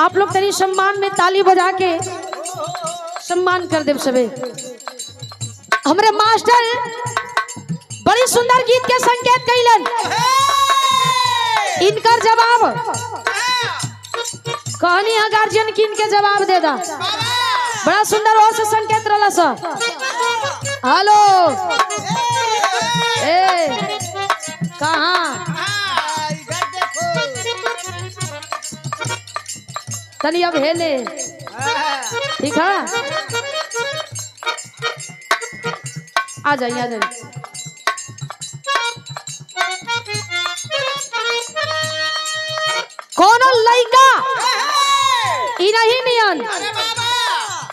आप लोग तेरी सम्मान में ताली बजा के सम्मान कर देव सबे। हमरे मास्टर बड़ी सुंदर गीत के संकेत कैलन। इनकर जवाब कहानी है गार्जियन की, इनके जवाब दे दा। बड़ा सुंदर हो से संकेत रला सा। हेलो ए कहाँ तनी अब हेले ठीक है। आ जाइए आ जाइए। कौन लइका ई नहीं नियन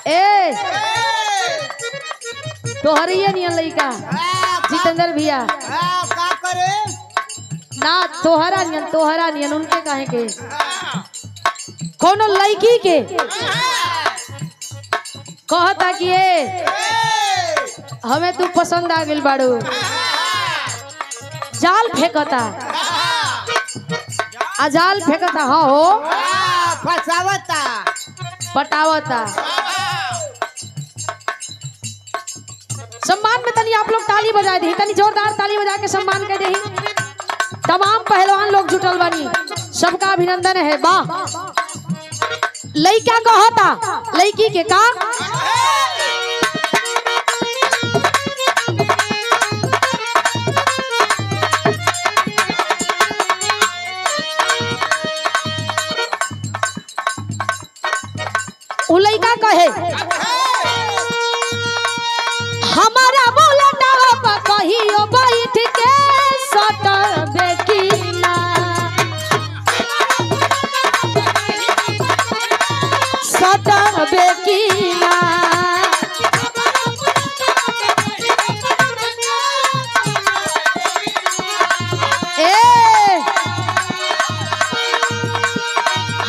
ए तोहरिए नियन लइका जितेंद्र भैया का करे ना तोहरा नियन उनके काहे के कौन लड़की के कहता कि हमें तू पसंद आ गई बाड़ू, जाल फेंकता जाल फेंकता। हाँ हो फसावता पटावता। सम्मान में तनी आप लोग ताली बजा दी, तनी जोरदार ताली बजा के सम्मान कर दी। तमाम पहलवान लोग जुटल बनी, सबका अभिनंदन है। वाह लइका कहता लड़की के का उ लइका कहे हमारा बोलना कहियो बैठ के सटबे की ना सटबे की ना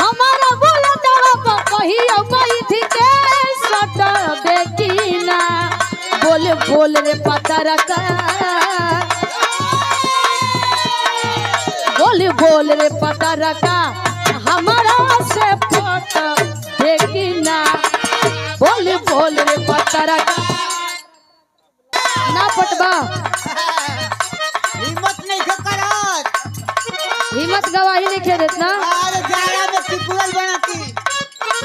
हमारा बोलना कहियो बैठ के सटबे की ना बोल बोल रे पतर का बोल बोल रे पतर का हमारा से पट देखी ना बोल बोल रे पतर का ना पटबा हिम्मत नहीं से करत हिम्मत गवाही नहीं खे देत ना अरे जाड़ा में टिपुल बनाती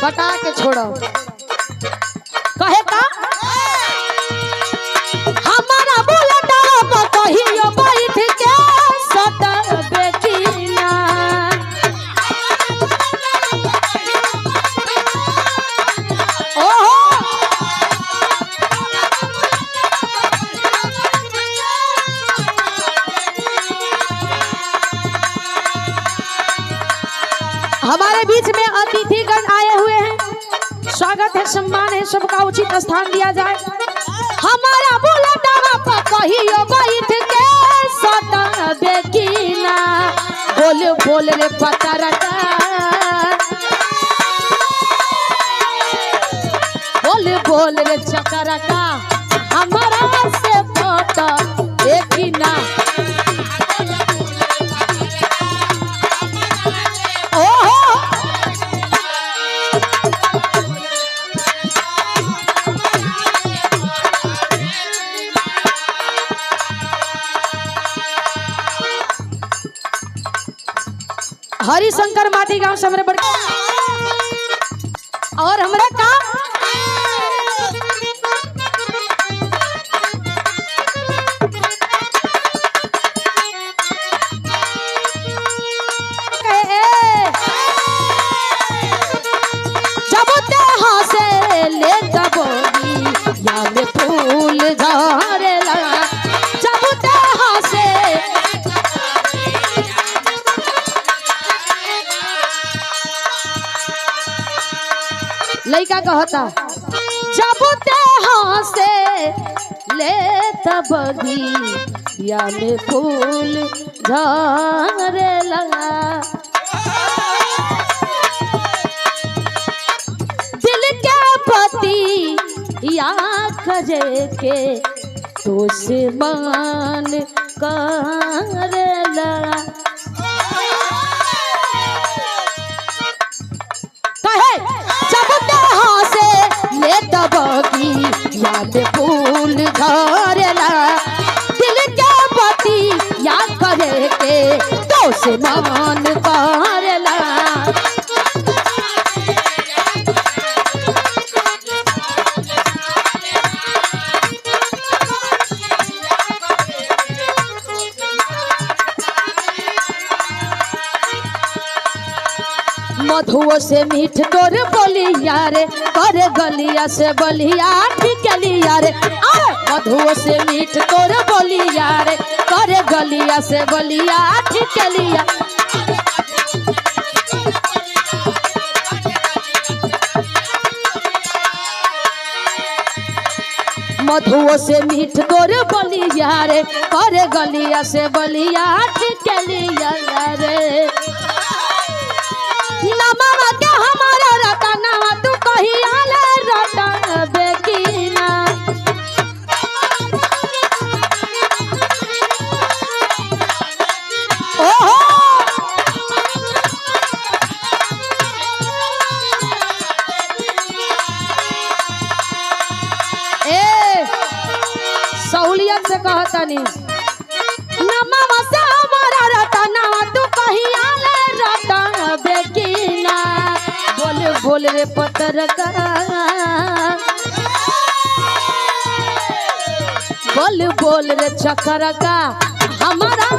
बता के छोड़ो कहे का हमारा बोलना कहियो बैठ के सटबे की ना ओहो हमारे बीच में अतिथिगण आए हुए हैं, स्वागत है सम्मान है, सबका उचित स्थान दिया जाए। हमारा बोलना कहियो बैठ के सटबे की ना बोल बोल रे पतर का बोल बोल रे चकर का हमारा से पटबे की ना ओहो हरिशंकर माटी गांव से हमरे बड़का और हमरे का जब ते हंसे ले दबोगी या में फूल झरेला जब ते हंसे लइका कहता जब ते हंसे ले तबगी या में फूल झरेला दिल के पति या करे के तो से मान करेला तब की याद फूल झरेला दिल के बती याद करे के तो से मन करेला मधुओ से मीठ तोर बोलिया रे करे गलिया से बलिया ठिकलिया रे मधुओ से मीठ तोर बोलिया रे करे गलिया से बलिया ठिकलिया मधुओ से मीठ तोर बोलिया रे करे गलिया से बलिया ठिकलिया रे नमवा के हमारा रतनवा तू कहिया ले रतन बेकीना ओहो ए सहूलियत से कहतनी नमवा से हमारा रतनवा तू कहिया ले रतन बेकीना बोल बोल रे पत्रका बोल बोल रे चक्कर का हमारा